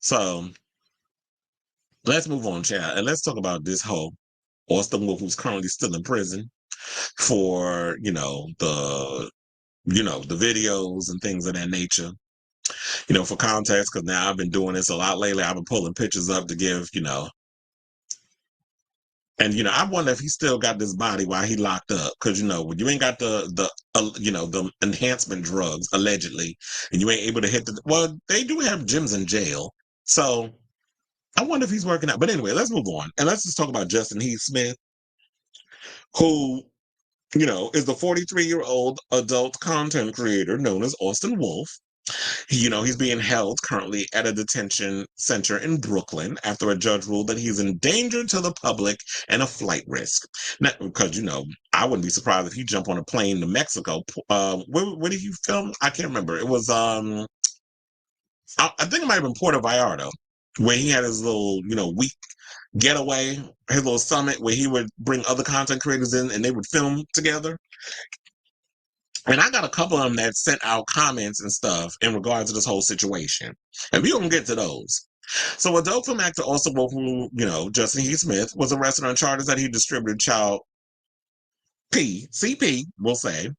So let's move on, chat, and let's talk about this whole Austin Wolf, who's currently still in prison for the videos and things of that nature. For context, because now I've been doing this a lot lately. I've been pulling pictures up to give, and I wonder if he still got this body while he locked up. Because when you ain't got the enhancement drugs allegedly, and you ain't able to hit they do have gyms in jail, so I wonder if he's working out. But anyway, let's move on and let's just talk about Justin Heath Smith, who is the 43-year-old adult content creator known as Austin Wolf. He's being held currently at a detention center in Brooklyn after a judge ruled that he's in danger to the public and a flight risk. Now, because, I wouldn't be surprised if he jumped on a plane to Mexico. Where did he film? I can't remember. It was, I think it might have been Puerto Vallarta, where he had his little, week getaway, his little summit where he would bring other content creators in and they would film together. And I got a couple of them that sent out comments and stuff in regards to this whole situation. And we're going to get to those. So adult film actor also, who, Justin Heath Smith, was arrested on charges that he distributed child CP, we'll say.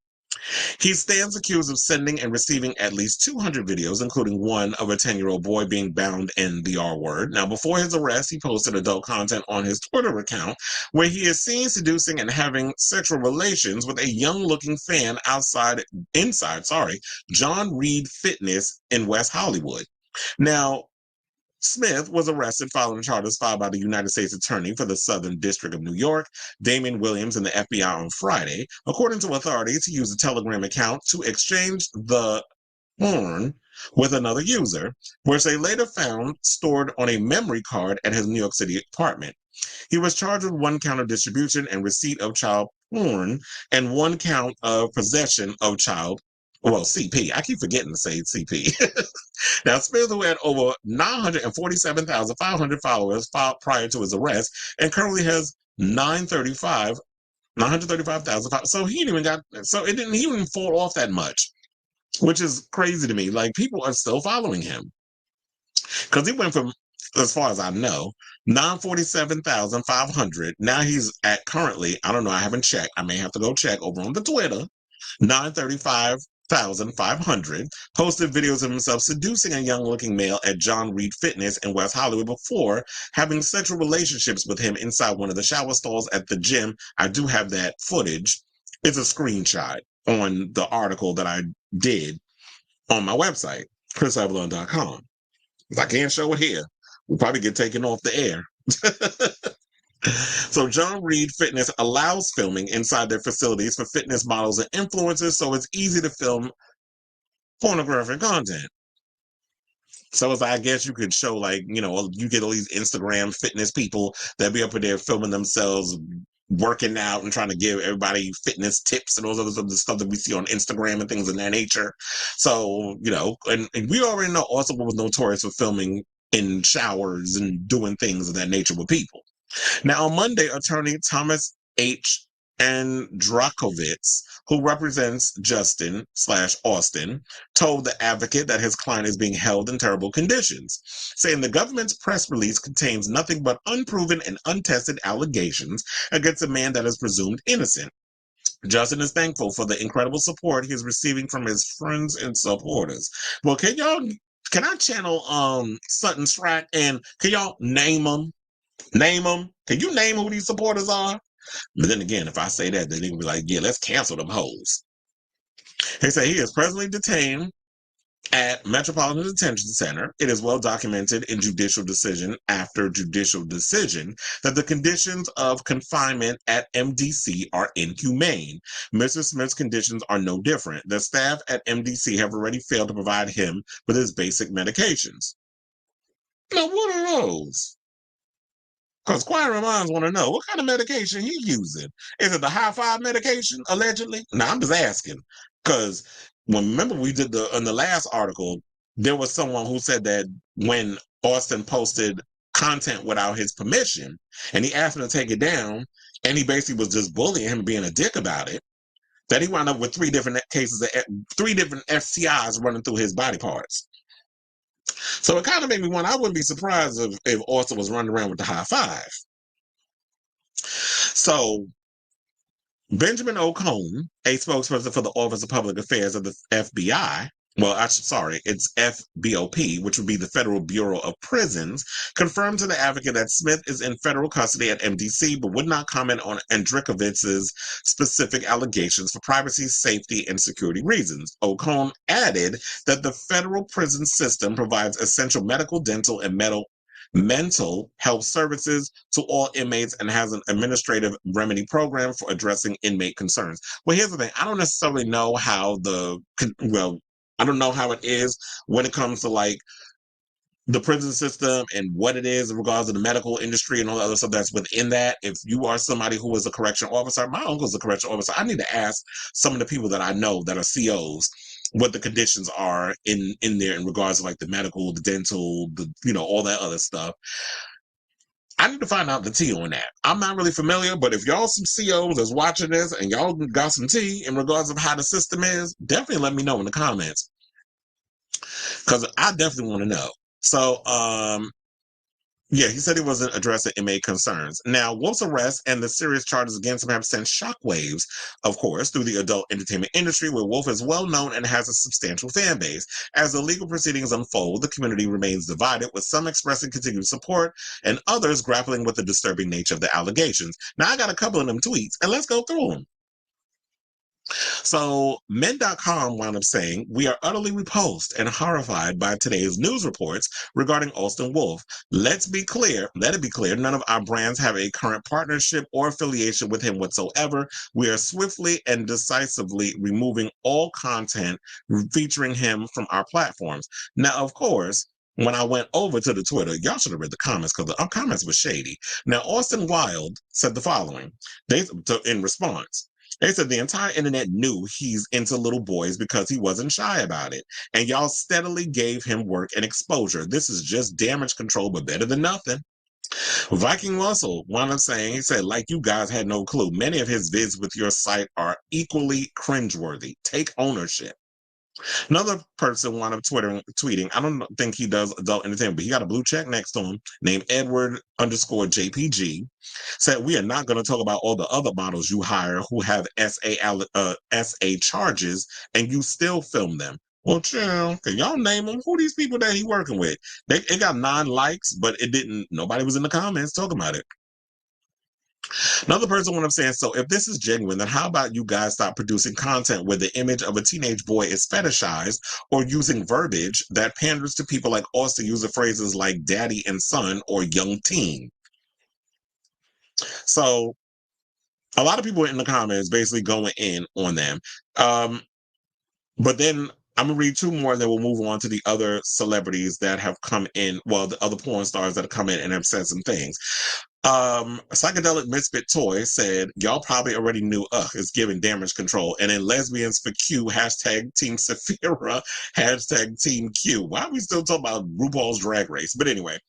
He stands accused of sending and receiving at least 200 videos, including one of a 10-year-old boy being bound in the R word. Now, before his arrest, he posted adult content on his Twitter account where he is seen seducing and having sexual relations with a young-looking fan inside John Reed Fitness in West Hollywood. Now, Smith was arrested following charges filed by the United States Attorney for the Southern District of New York, Damon Williams, and the FBI on Friday. According to authorities, he used a Telegram account to exchange the porn with another user, which they later found stored on a memory card at his New York City apartment. He was charged with 1 count of distribution and receipt of child porn and 1 count of possession of CP. I keep forgetting to say CP. Now, Smith, who had over 947,500 followers prior to his arrest, and currently has 935,000. So he it didn't even fall off that much, which is crazy to me. Like, people are still following him because he went from, as far as I know, 947,500. Now he's at currently, I don't know, I haven't checked. I may have to go check over on the Twitter. 935,500, posted videos of himself seducing a young-looking male at John Reed Fitness in West Hollywood before having sexual relationships with him inside one of the shower stalls at the gym. I do have that footage. It's a screenshot on the article that I did on my website, chrisavalon.com. If I can't show it here, we'll probably get taken off the air. So John Reed Fitness allows filming inside their facilities for fitness models and influencers, so it's easy to film pornographic content. So I guess you could show, you get all these Instagram fitness people that be up there filming themselves working out and trying to give everybody fitness tips and all those other stuff that we see on Instagram and things of that nature. So, and we already know also was notorious for filming in showers and doing things of that nature with people. Now, on Monday, attorney Thomas H. Androkowitz, who represents Justin/Austin, told the advocate that his client is being held in terrible conditions, saying the government's press release contains nothing but unproven and untested allegations against a man that is presumed innocent. Justin is thankful for the incredible support he is receiving from his friends and supporters. Well, can I channel Sutton Strack, and can y'all name them? Name them. Can you name who these supporters are? But then again, if I say that, then they will be like, yeah, let's cancel them hoes. They say he is presently detained at Metropolitan Detention Center. It is well documented in judicial decision after judicial decision that the conditions of confinement at MDC are inhumane. Mr. Smith's conditions are no different. The staff at MDC have already failed to provide him with his basic medications. Now, what are those? Because Choir Minds want to know, what kind of medication he using? Is it the high five medication, allegedly? No, I'm just asking. Because remember we did in the last article, there was someone who said that when Austin posted content without his permission, and he asked him to take it down, and he basically was just bullying him, being a dick about it, that he wound up with 3 different cases, 3 different STIs running through his body parts. So it kind of made me wonder. I wouldn't be surprised if Austin was running around with the high five. So Benjamin O'Cone, a spokesperson for the Office of Public Affairs of the FBI, well, sorry, it's FBOP, which would be the Federal Bureau of Prisons, confirmed to the advocate that Smith is in federal custody at MDC, but would not comment on Andrikovich's specific allegations for privacy, safety, and security reasons. O'Cone added that the federal prison system provides essential medical, dental, and mental health services to all inmates and has an administrative remedy program for addressing inmate concerns. Well, here's the thing. I don't necessarily know how I don't know how it is when it comes to like the prison system and what it is in regards to the medical industry and all the other stuff that's within that. If you are somebody who is a correctional officer, my uncle's a correctional officer, I need to ask some of the people that I know that are COs what the conditions are in there in regards to like the medical, the dental, all that other stuff. I need to find out the tea on that. I'm not really familiar, but if y'all some COs that's watching this and y'all got some tea in regards of how the system is, definitely let me know in the comments. Because I definitely want to know. So, yeah, he said he wasn't addressing inmate concerns. Now, Wolf's arrest and the serious charges against him have sent shockwaves, of course, through the adult entertainment industry, where Wolf is well known and has a substantial fan base. As the legal proceedings unfold, the community remains divided, with some expressing continued support and others grappling with the disturbing nature of the allegations. Now, I got a couple of them tweets, and let's go through them. So, men.com wound up saying, "We are utterly repulsed and horrified by today's news reports regarding Austin Wolf. Let it be clear, none of our brands have a current partnership or affiliation with him whatsoever. We are swiftly and decisively removing all content featuring him from our platforms." Now, of course, when I went over to the Twitter, y'all should have read the comments because our comments were shady. Now, Austin Wilde said the following in response. They said the entire internet knew he's into little boys because he wasn't shy about it. And y'all steadily gave him work and exposure. This is just damage control, but better than nothing. Viking Russell wound up saying, he said, like you guys had no clue. Many of his vids with your site are equally cringeworthy. Take ownership. Another person wound up tweeting, I don't think he does adult entertainment, but he got a blue check next to him named Edward_JPG. Said, "We are not going to talk about all the other models you hire who have SA charges and you still film them." Well, chill. Can y'all name them? Who these people that he working with? It got 9 likes, but nobody was in the comments talking about it. Another person, what I'm saying, so if this is genuine, then how about you guys stop producing content where the image of a teenage boy is fetishized or using verbiage that panders to people like Austin using phrases like daddy and son or young teen? So a lot of people in the comments basically going in on them. But then I'm gonna read 2 more and then we'll move on to the other celebrities that have come in. Well, the other porn stars that have come in and have said some things. Psychedelic Misfit Toy said, "Y'all probably already knew, it's giving damage control." And then Lesbians for Q, hashtag Team Saphira, hashtag Team Q. Why are we still talking about RuPaul's Drag Race? But anyway,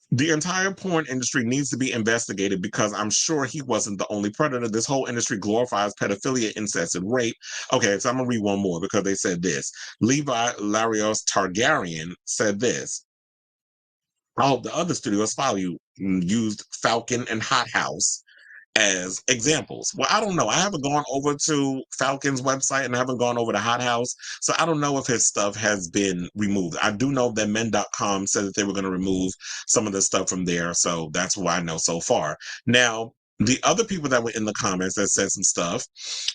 the entire porn industry needs to be investigated because I'm sure he wasn't the only predator. This whole industry glorifies pedophilia, incest, and rape. Okay, so I'm gonna read one more because they said this. Levi Larios Targaryen said this. All the other studios follow you used Falcon and Hot House as examples. Well, I don't know. I haven't gone over to Falcon's website and I haven't gone over to Hot House. So I don't know if his stuff has been removed. I do know that men.com said that they were going to remove some of the stuff from there. So that's what I know so far. Now, the other people that were in the comments that said some stuff,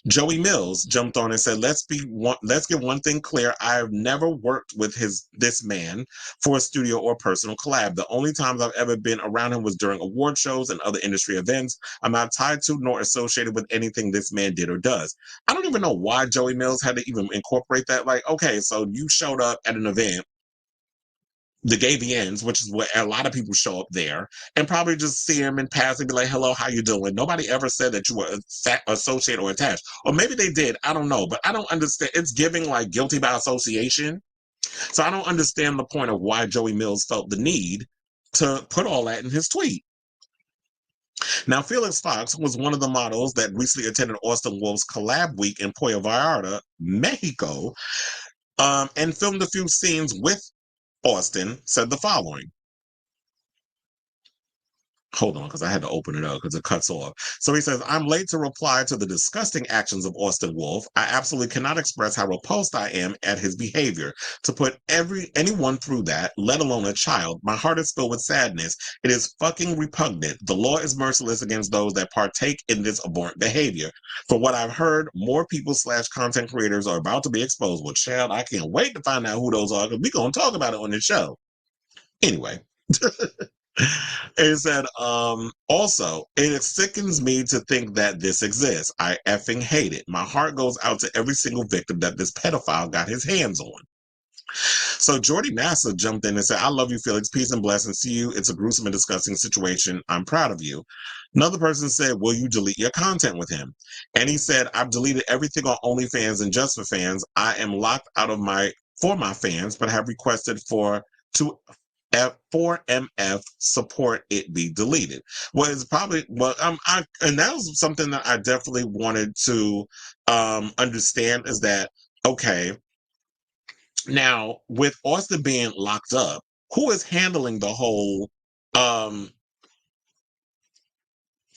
Joey Mills jumped on and said, let's get one thing clear. I have never worked with this man for a studio or personal collab. The only times I've ever been around him was during award shows and other industry events. I'm not tied to nor associated with anything this man did or does. I don't even know why Joey Mills had to even incorporate that. Like, okay, so you showed up at an event, the Gay Ends, which is what a lot of people show up there, and probably just see him in passing, be like, "Hello, how you doing?" Nobody ever said that you were associated or attached, or maybe they did. I don't know, but I don't understand. It's giving like guilty by association, so I don't understand the point of why Joey Mills felt the need to put all that in his tweet. Now, Felix Fox was one of the models that recently attended Austin Wolf's collab week in Puerto Vallarta, Mexico. and filmed a few scenes with Austin, said the following. Hold on, because I had to open it up because it cuts off. So he says, I'm late to reply to the disgusting actions of Austin Wolf. I absolutely cannot express how repulsed I am at his behavior. To put anyone through that, let alone a child, my heart is filled with sadness. It is fucking repugnant. The law is merciless against those that partake in this abhorrent behavior. For what I've heard, more people / content creators are about to be exposed. Well, child, I can't wait to find out who those are because we're going to talk about it on the show. Anyway. It said, also, it sickens me to think that this exists. I effing hate it. My heart goes out to every single victim that this pedophile got his hands on. So Jordy Nassa jumped in and said, I love you, Felix. Peace and blessings to you. It's a gruesome and disgusting situation. I'm proud of you. Another person said, will you delete your content with him? And he said, I've deleted everything on OnlyFans and Just for Fans. I am locked out of for my fans, but have requested for 4MF support it be deleted. Well, it's probably and that was something that I definitely wanted to understand is that okay, now with Austin being locked up, who is handling the whole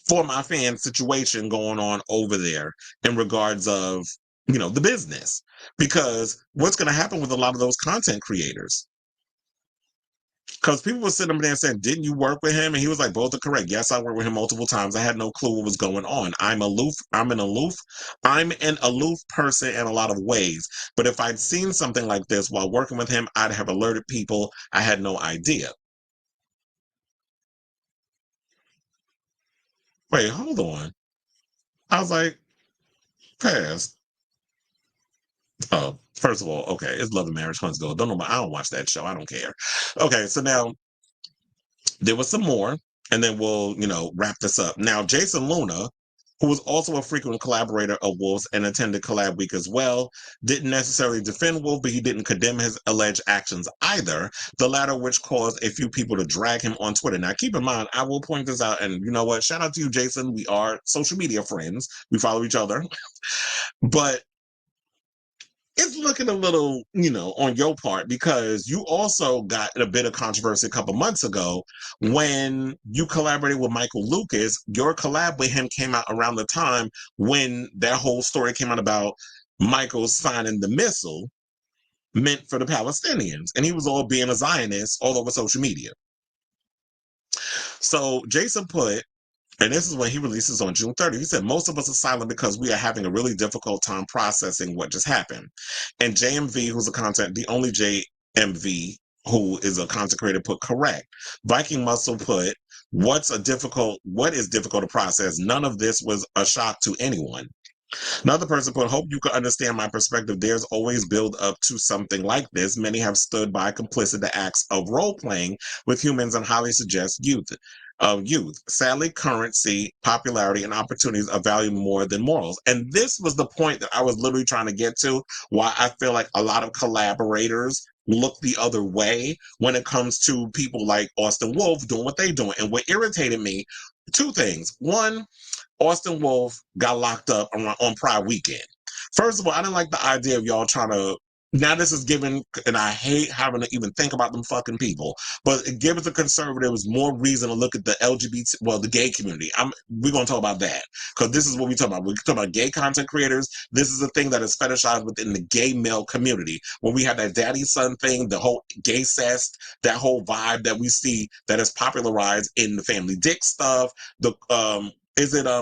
for my fan situation going on over there in regards of the business? Because what's going to happen with a lot of those content creators? Because people were sitting up there saying, didn't you work with him? And he was like, both are correct. Yes, I worked with him multiple times. I had no clue what was going on. I'm an aloof person in a lot of ways. But if I'd seen something like this while working with him, I'd have alerted people. I had no idea. Wait, hold on. I was like, past. Oh, first of all, okay, it's Love and Marriage Huntsville. I don't watch that show. I don't care. Okay, so now there was some more, and then we'll, wrap this up. Now, Jason Luna, who was also a frequent collaborator of Wolf's and attended Collab Week as well, didn't necessarily defend Wolf, but he didn't condemn his alleged actions either, the latter which caused a few people to drag him on Twitter. Now, keep in mind, I will point this out, and you know what? Shout out to you, Jason. We are social media friends. We follow each other. But it's looking a little, on your part because you also got a bit of controversy a couple months ago when you collaborated with Michael Lucas. Your collab with him came out around the time when that whole story came out about Michael signing the missile meant for the Palestinians. And he was all being a Zionist all over social media. So Jason put, and this is when he releases on June 30th. He said, most of us are silent because we are having a really difficult time processing what just happened. And JMV, the only JMV who is a content creator, put correct. Viking Muscle put, what is difficult to process? None of this was a shock to anyone. Another person put, hope you can understand my perspective. There's always build up to something like this. Many have stood by complicit to acts of role playing with humans and highly suggest youth. Sadly, currency, popularity, and opportunities are valued more than morals. And this was the point that I was literally trying to get to, why I feel like a lot of collaborators look the other way when it comes to people like Austin Wolf doing what they're doing. And what irritated me, two things. One, Austin Wolf got locked up on Pride weekend. First of all, I didn't like the idea of y'all trying to. Now this is given, and I hate having to even think about them fucking people, but it gives the conservatives more reason to look at the the gay community. We're gonna talk about that because this is what we talk about. We're talking about gay content creators. This is a thing that is fetishized within the gay male community. When we have that daddy son thing, the whole gay cest, that whole vibe that we see that is popularized in the Family Dick stuff, the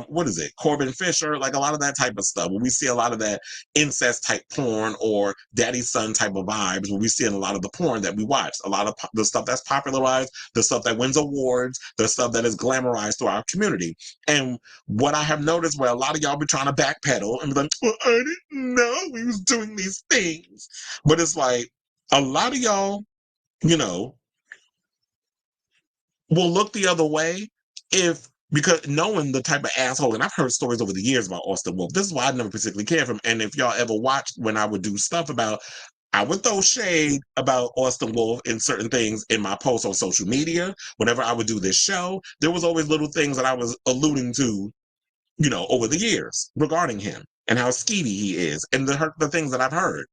what is it? Corbin Fisher, like a lot of that type of stuff. When we see a lot of that incest type porn or daddy son type of vibes, when we see in a lot of the porn that we watch, a lot of the stuff that's popularized, the stuff that wins awards, the stuff that is glamorized through our community. And what I have noticed where a lot of y'all be trying to backpedal and be like, well, I didn't know we was doing these things. But it's like a lot of y'all, will look the other way because knowing the type of asshole, and I've heard stories over the years about Austin Wolf. This is why I never particularly cared for him. And if y'all ever watched when I would do stuff I would throw shade about Austin Wolf in certain things in my posts on social media. Whenever I would do this show, there was always little things that I was alluding to, over the years regarding him and how skeevy he is and the things that I've heard.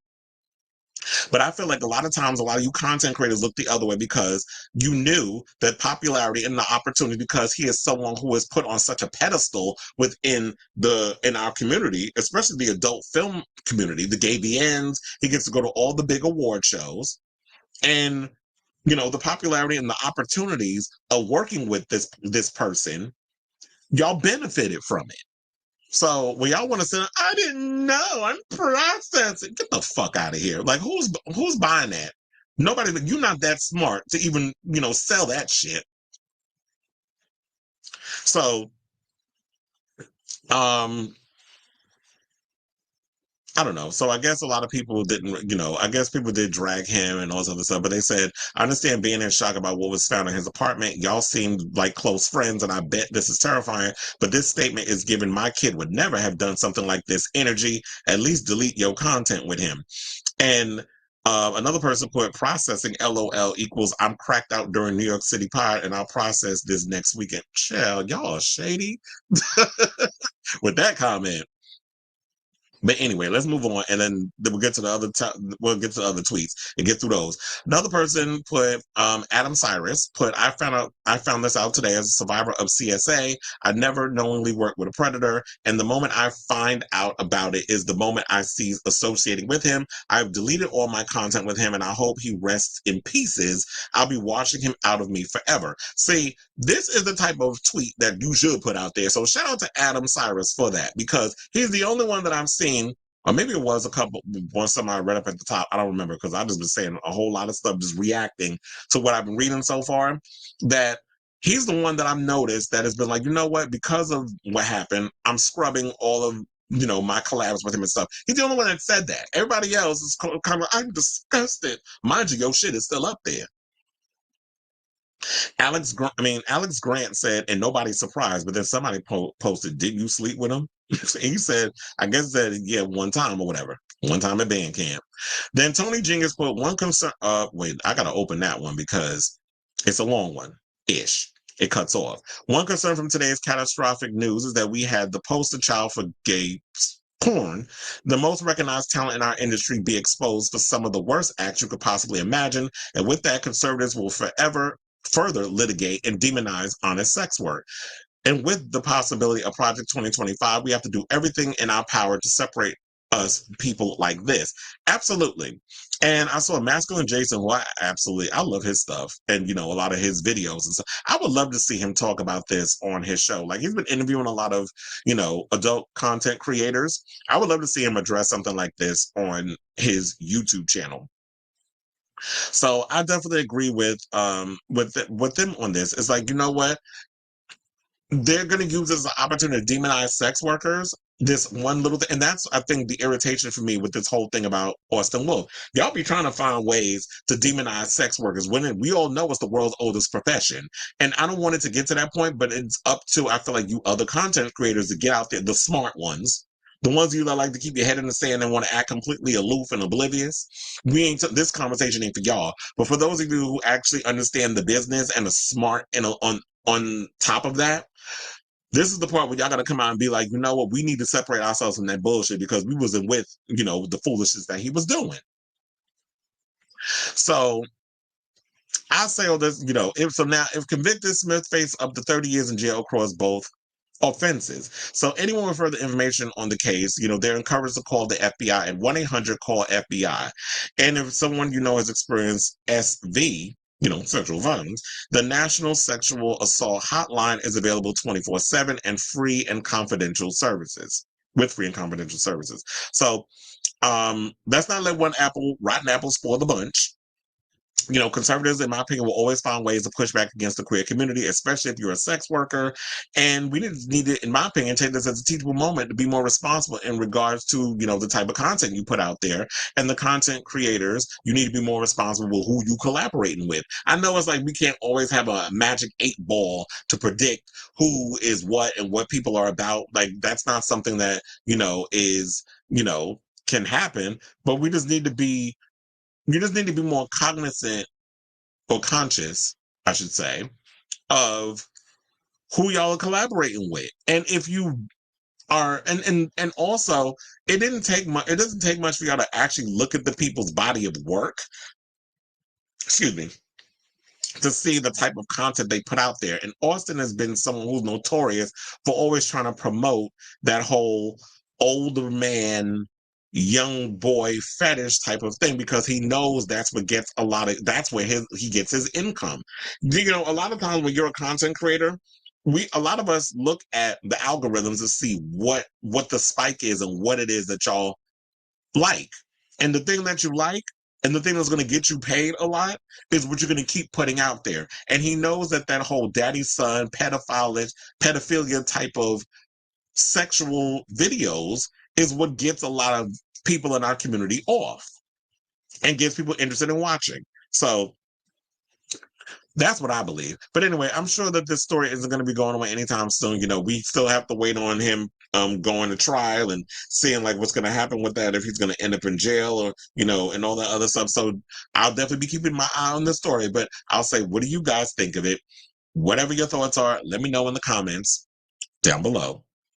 But I feel like a lot of times, a lot of you content creators look the other way because you knew that popularity and the opportunity, because he is someone who is put on such a pedestal within in our community, especially the adult film community, the gay BNs. He gets to go to all the big award shows, and the popularity and the opportunities of working with this person, y'all benefited from it. So when y'all want to say, I didn't know, I'm processing, get the fuck out of here. Like, who's buying that? Nobody. You're not that smart to even sell that shit. So I don't know. So I guess a lot of people didn't, I guess people did drag him and all this other stuff, but they said, I understand being in shock about what was found in his apartment. Y'all seemed like close friends, and I bet this is terrifying, but this statement is given my kid would never have done something like this energy. At least delete your content with him. And another person put processing LOL equals I'm cracked out during New York City Pod, and I'll process this next weekend. Chill, y'all are shady with that comment. But anyway, let's move on, and then we'll get to the other. We'll get to the other tweets and get through those. Another person put, Adam Cyrus put, I found this out today as a survivor of CSA. I never knowingly worked with a predator, and the moment I find out about it is the moment I see associating with him. I've deleted all my content with him, and I hope he rests in pieces. I'll be watching him out of me forever. See, this is the type of tweet that you should put out there. So shout out to Adam Cyrus for that, because he's the only one that I've seen. Or maybe it was a couple, once somebody read up at the top. I don't remember, because I've just been saying a whole lot of stuff, just reacting to what I've been reading so far. That he's the one that I've noticed that has been like, you know what, because of what happened, I'm scrubbing all of my collabs with him and stuff. He's the only one that said that. Everybody else is kind of, I'm disgusted. Mind you, your shit is still up there. Alex Grant said, and nobody's surprised, but then somebody posted, didn't you sleep with him? And he said, I guess that, yeah, one time or whatever. One time at band camp. Then Tony Jingles put one concern. Wait, I got to open that one because it's a long one ish. It cuts off. One concern from today's catastrophic news is that we had the poster child for gay porn, the most recognized talent in our industry, be exposed for some of the worst acts you could possibly imagine. And with that, conservatives will forever further litigate and demonize honest sex work. And with the possibility of Project 2025, we have to do everything in our power to separate us people like this. Absolutely. And I saw Masculine Jason, who I love his stuff and, a lot of his videos and stuff. I would love to see him talk about this on his show. Like, he's been interviewing a lot of, adult content creators. I would love to see him address something like this on his YouTube channel. So I definitely agree with them on this. It's like, you know what? They're going to use this as an opportunity to demonize sex workers. This one little thing, and that's, I think, the irritation for me with this whole thing about Austin Wolf. Y'all be trying to find ways to demonize sex workers when we all know it's the world's oldest profession. And I don't want it to get to that point, but it's up to, I feel like, you other content creators to get out there, the smart ones. The ones of you that like to keep your head in the sand and want to act completely aloof and oblivious, this conversation ain't for y'all. But for those of you who actually understand the business and are smart and on top of that, this is the part where y'all got to come out and be like, you know what, we need to separate ourselves from that bullshit, because we wasn't with, the foolishness that he was doing. So I say all this, if convicted, Smith faced up to 30 years in jail across both offenses. So anyone with further information on the case, they're encouraged to call the FBI at 1-800-CALL-FBI. And if someone has experienced SV, sexual violence, the National Sexual Assault Hotline is available 24/7 and free and confidential services. With free and confidential services. So let's not let rotten apple spoil the bunch. Conservatives, in my opinion, will always find ways to push back against the queer community, especially if you're a sex worker. And we need to, in my opinion, take this as a teachable moment to be more responsible in regards to, the type of content you put out there. And the content creators, you need to be more responsible with who you collaborating with. I know it's like we can't always have a magic 8-ball to predict who is what and what people are about. Like, that's not something that, can happen. But we just need to be more cognizant or conscious, I should say, of who y'all are collaborating with. And if you are, and also it didn't take much. It doesn't take much for y'all to actually look at the people's body of work. Excuse me, to see the type of content they put out there. And Austin has been someone who's notorious for always trying to promote that whole older man, young boy fetish type of thing because he knows that's what gets that's where he gets his income. You know, a lot of times when you're a content creator, a lot of us look at the algorithms to see what the spike is and what it is that y'all like. And the thing that you like and the thing that's going to get you paid a lot is what you're going to keep putting out there. And he knows that that whole daddy son pedophilia type of sexual videos is what gets a lot of people in our community off and gets people interested in watching. So that's what I believe. But anyway, I'm sure that this story isn't going to be going away anytime soon. You know, we still have to wait on him going to trial and seeing like what's going to happen with that, if he's going to end up in jail or, you know, and all that other stuff. So I'll definitely be keeping my eye on this story. But I'll say, what do you guys think of it? Whatever your thoughts are, let me know in the comments down below.